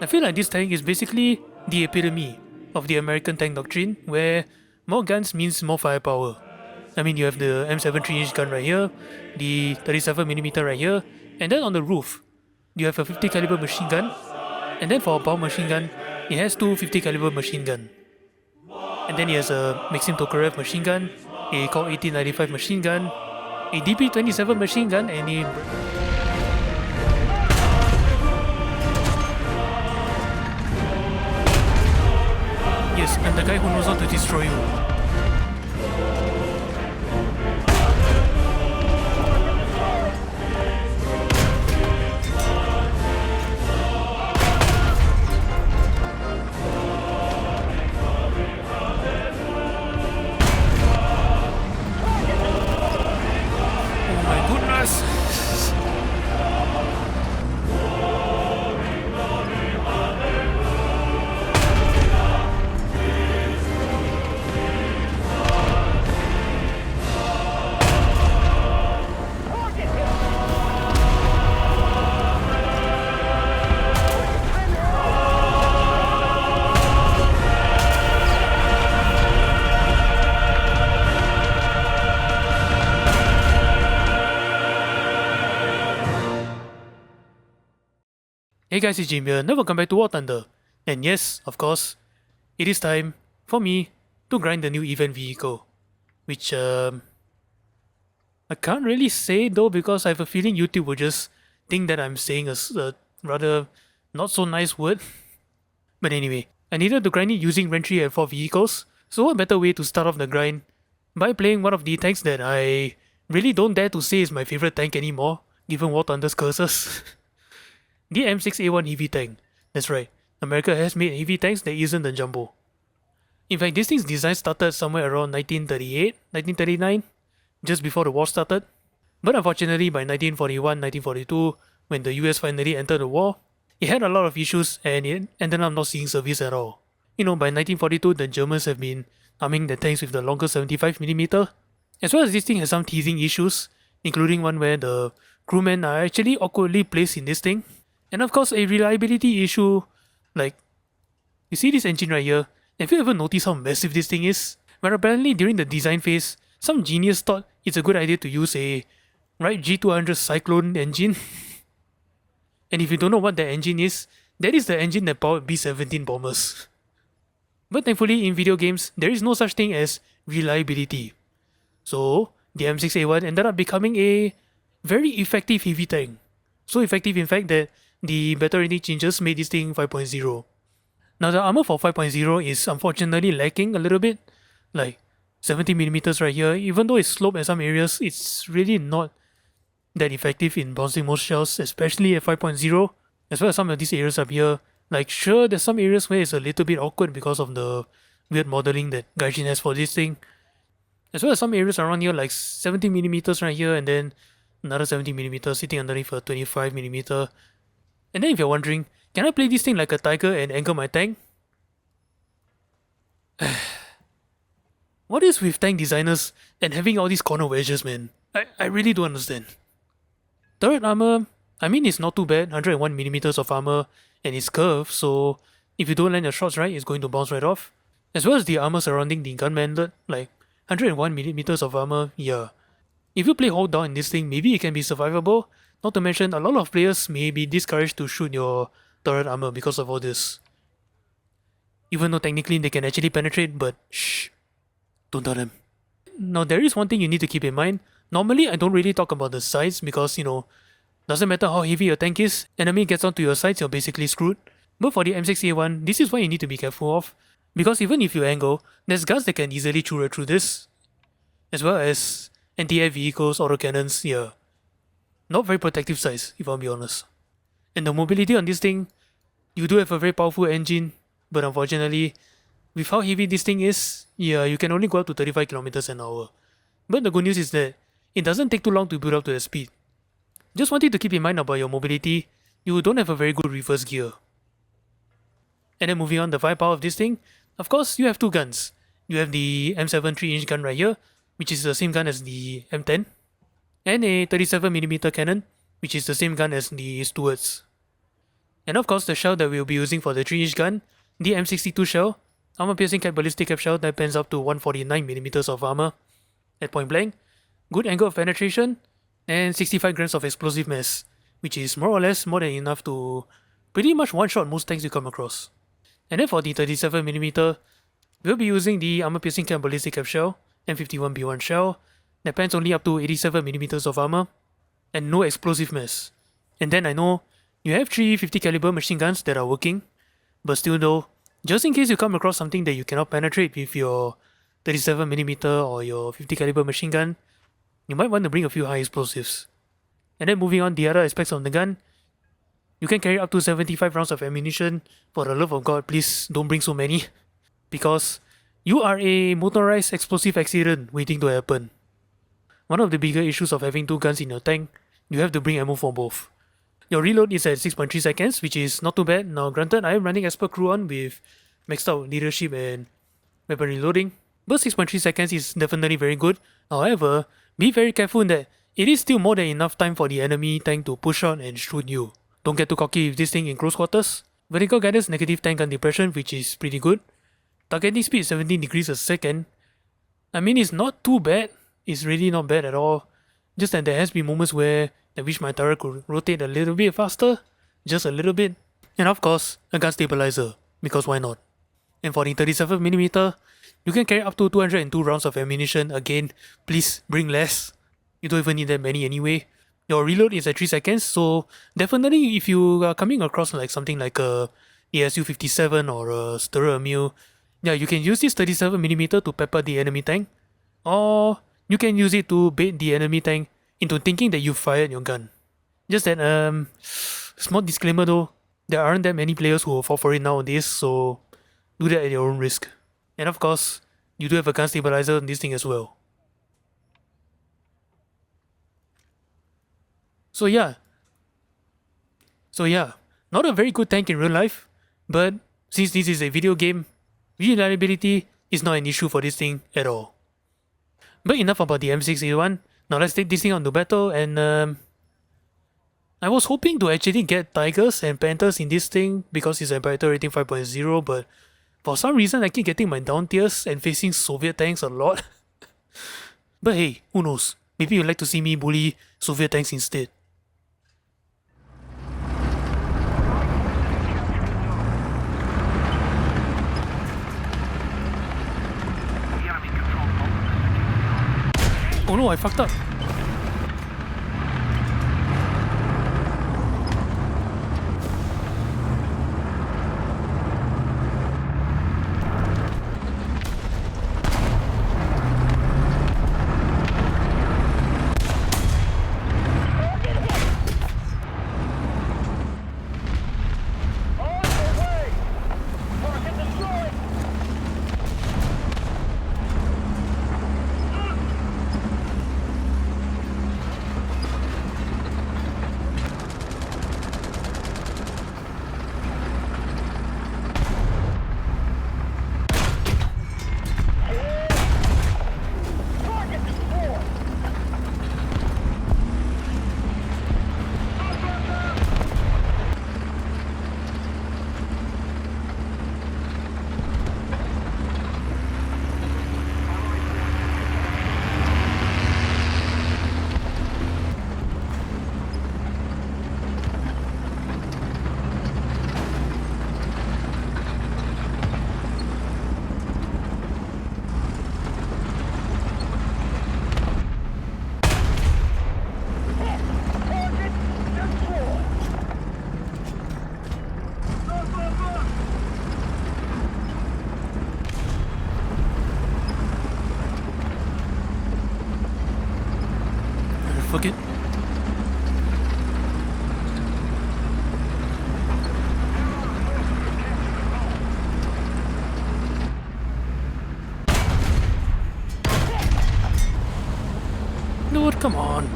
I feel like this tank is basically the epitome of the American tank doctrine, where more guns means more firepower. I mean, you have the M7 3-inch gun right here, the 37mm right here, and then on the roof, you have a 50 caliber machine gun, and then for a bomb machine gun, it has two 50 caliber machine gun. And then it has a Maxim Tokarev machine gun, a Colt 1895 machine gun, a DP27 machine gun, and a... Yes, I'm the guy who knows how to destroy you. Oh my goodness! Hey guys, it's Jim here, welcome back to War Thunder. And yes, of course, it is time for me to grind the new event vehicle. Which, I can't really say though because I have a feeling YouTube will just think that I'm saying a rather not so nice word. But anyway, I needed to grind it using Rentry and 4 vehicles, so what better way to start off the grind by playing one of the tanks that I really don't dare to say is my favorite tank anymore, given War Thunder's curses. The M6A1 Heavy tank. That's right, America has made heavy tanks that isn't the Jumbo. In fact, this thing's design started somewhere around 1938, 1939, just before the war started. But unfortunately, by 1941, 1942, when the US finally entered the war, it had a lot of issues and it ended up not seeing service at all. You know, by 1942, the Germans have been arming the tanks with the longer 75mm, as well as this thing has some teething issues, including one where the crewmen are actually awkwardly placed in this thing. And of course, a reliability issue, like, you see this engine right here, have you ever noticed how massive this thing is? Where apparently during the design phase, some genius thought it's a good idea to use a Wright G200 Cyclone engine. And if you don't know what that engine is, that is the engine that powered B-17 bombers. But thankfully in video games, there is no such thing as reliability. So, the M6A1 ended up becoming a very effective heavy tank. So effective in fact that the battle rating changes made this thing 5.0. Now the armor for 5.0 is unfortunately lacking a little bit, like 70mm right here. Even though it's sloped at some areas, it's really not that effective in bouncing most shells, especially at 5.0, as well as some of these areas up here. Like sure, there's some areas where it's a little bit awkward because of the weird modeling that Gaijin has for this thing, as well as some areas around here like 70mm right here and then another 70mm sitting underneath a 25mm. And then if you're wondering, can I play this thing like a tiger and anchor my tank? What is with tank designers and having all these corner wedges, man? I really don't understand. Turret armor, I mean it's not too bad, 101mm of armor, and it's curved, so if you don't land your shots right, it's going to bounce right off. As well as the armor surrounding the gun manlet, like 101mm of armor, yeah. If you play hold down in this thing, maybe it can be survivable. Not to mention, a lot of players may be discouraged to shoot your turret armor because of all this. Even though technically they can actually penetrate, but shh, don't tell them. Now there is one thing you need to keep in mind. Normally I don't really talk about the sights because, you know, doesn't matter how heavy your tank is, enemy gets onto your sights, you're basically screwed. But for the M6A1, this is what you need to be careful of. Because even if you angle, there's guns that can easily chew right through this. As well as anti-air vehicles, autocannons, yeah. Not very protective size, if I'll be honest. And the mobility on this thing, you do have a very powerful engine, but unfortunately, with how heavy this thing is, yeah, you can only go up to 35 kilometers an hour. But the good news is that it doesn't take too long to build up to the speed. Just want you to keep in mind about your mobility, you don't have a very good reverse gear. And then moving on, the firepower of this thing, of course, you have two guns. You have the M7 3-inch gun right here, which is the same gun as the M10, and a 37mm cannon, which is the same gun as the Stuarts. And of course, the shell that we'll be using for the 3-inch gun, the M62 shell, armor piercing cap ballistic cap shell that pans up to 149mm of armor at point blank, good angle of penetration, and 65 grams of explosive mass, which is more or less more than enough to pretty much one-shot most tanks you come across. And then for the 37mm, we'll be using the armor piercing cap ballistic cap shell, M51B1 shell, that pans only up to 87mm of armor, and no explosive mass. And then I know you have 3 50 caliber machine guns that are working, but still though, just in case you come across something that you cannot penetrate with your 37mm or your 50 caliber machine gun, you might want to bring a few high explosives. And then moving on the other aspects of the gun, you can carry up to 75 rounds of ammunition. For the love of God, please don't bring so many, because you are a motorized explosive accident waiting to happen. One of the bigger issues of having 2 guns in your tank, you have to bring ammo for both. Your reload is at 6.3 seconds, which is not too bad. Now granted, I am running expert crew on with maxed out leadership and weapon reloading, but 6.3 seconds is definitely very good. However, be very careful that it is still more than enough time for the enemy tank to push on and shoot you. Don't get too cocky with this thing in close quarters. Vertical guidance negative tank gun depression, which is pretty good. Targeting speed 17 degrees a second. I mean, it's not too bad. It's really not bad at all. Just that there has been moments where I wish my turret could rotate a little bit faster. Just a little bit. And of course, a gun stabilizer, because why not? And for the 37mm, you can carry up to 202 rounds of ammunition. Again, please bring less. You don't even need that many anyway. Your reload is at 3 seconds, so definitely if you are coming across like something like a ASU-57 or a Sturrer Mule, yeah, you can use this 37mm to pepper the enemy tank, or you can use it to bait the enemy tank into thinking that you fired your gun. Just that, small disclaimer though, there aren't that many players who will fall for it nowadays, so do that at your own risk. And of course, you do have a gun stabilizer on this thing as well. So yeah, not a very good tank in real life, but since this is a video game, reliability is not an issue for this thing at all. But enough about the M6A1, now let's take this thing on to battle. And I was hoping to actually get Tigers and Panthers in this thing because it's a battle rating 5.0, but for some reason I keep getting my down tiers and facing Soviet tanks a lot. But hey, who knows, maybe you'd like to see me bully Soviet tanks instead. Oh no, I fucked up. Fuck it. Dude, come on.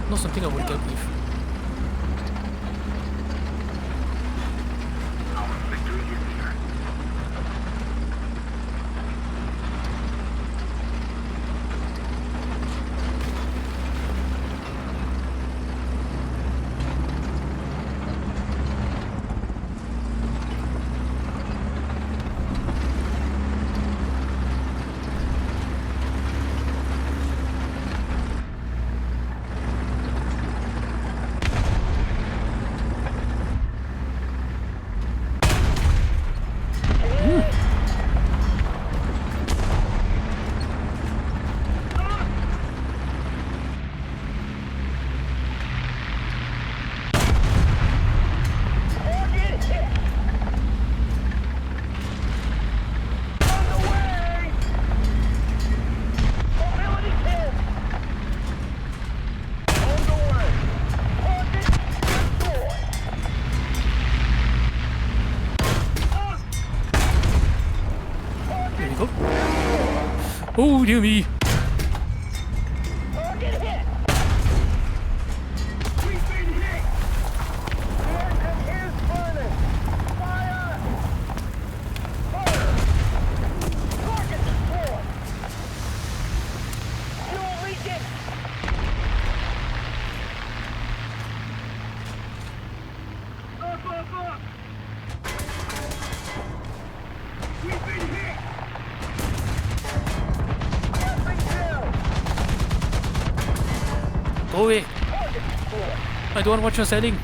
Not something I would get with. Oh, dear me! Target hit! We've been hit! The engine is burning! Fire! Fire! Target destroyed! Fuel leaking! Up! We've been hit! Go away! I don't want what you're selling.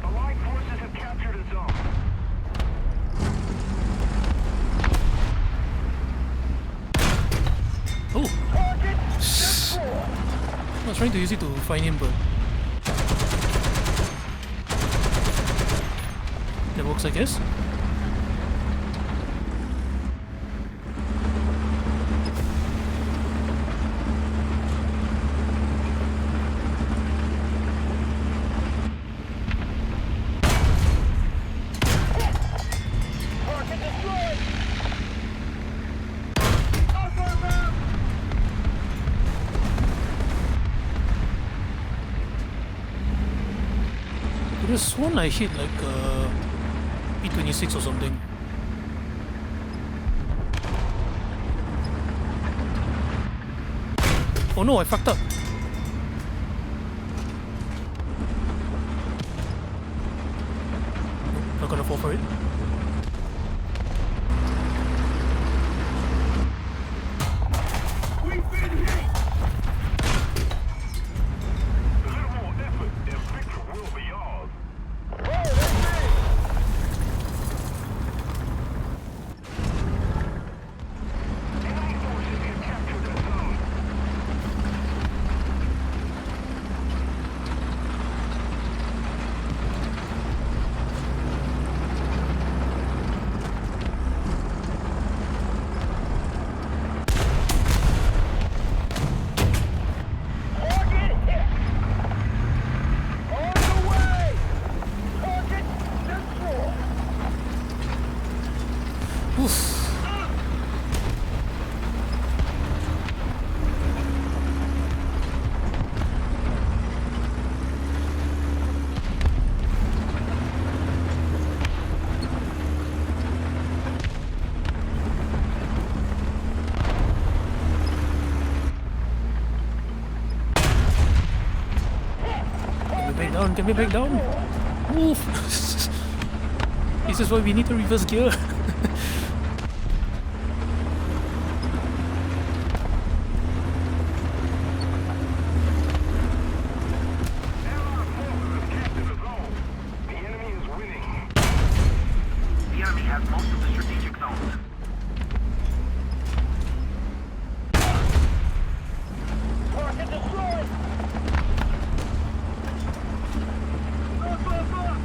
Allied forces have captured a zone. Oh! Target destroyed. I was trying to use it to find him, but that works, I guess. Target destroyed. I could have sworn I hit like P26 or something. Oh no, I fucked up. Not gonna fall for it. We've been hit. A little more effort and victory will be ours. Oh, that's it. Enemy forces have captured that zone. Target hit. On the way. Target destroyed. Oof. Get me back down! Move! This is why we need to reverse gear. Allied forces have captured a zone. The enemy is winning. The enemy has most of the strategic zones. Target destroyed. Up.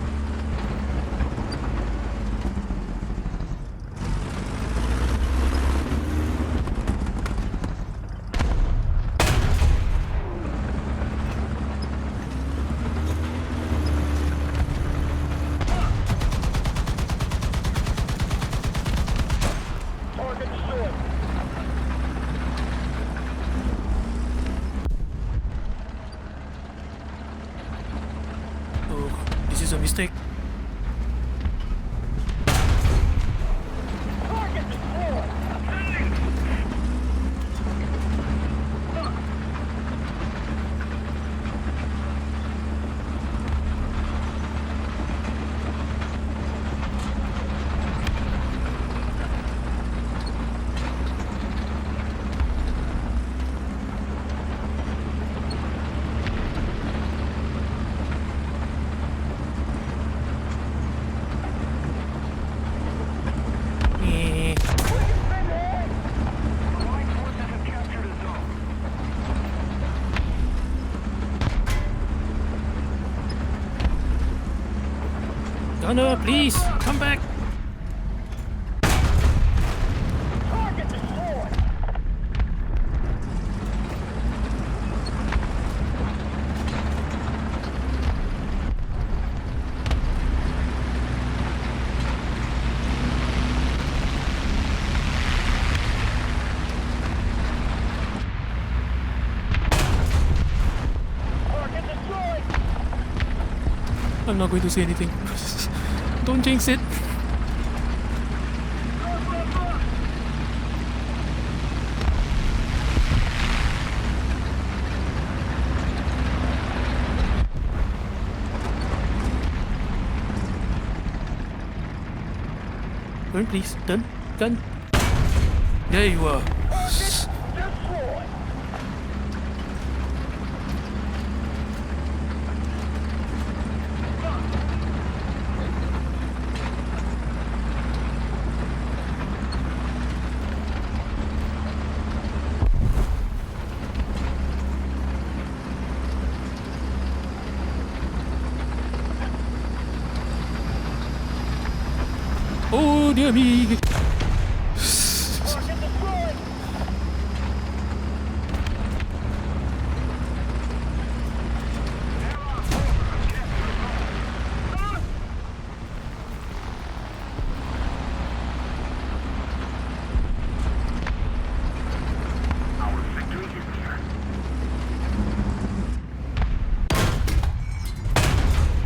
mistake. Target destroyed. Eh, Allied forces have captured a zone. Gunner, please, come back. Target destroyed. Target destroyed. I'm not going to say anything. Don't jinx it. Turn, please. Turn. Turn. There you are. Destroyed. Oh, dear me. Target destroyed. Our victory is near.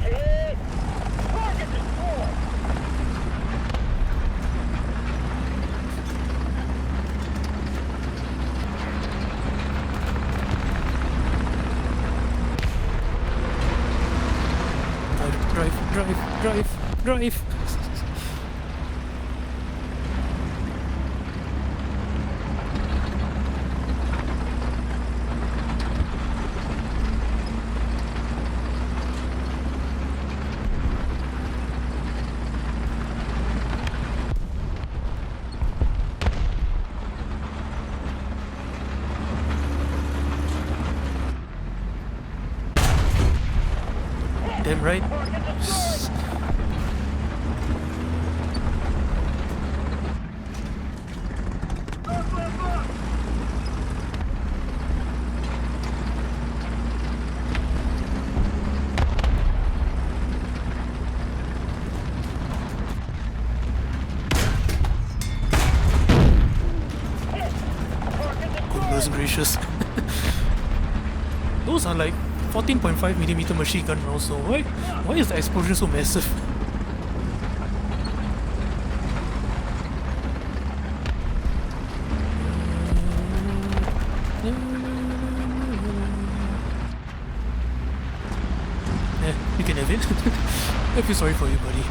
Hit! Target destroyed! Drive. Damn right. Target destroyed! Goodness gracious. Those are like 14.5mm machine gun rounds, so why is the explosion so massive? You can have it. I feel sorry for you, buddy.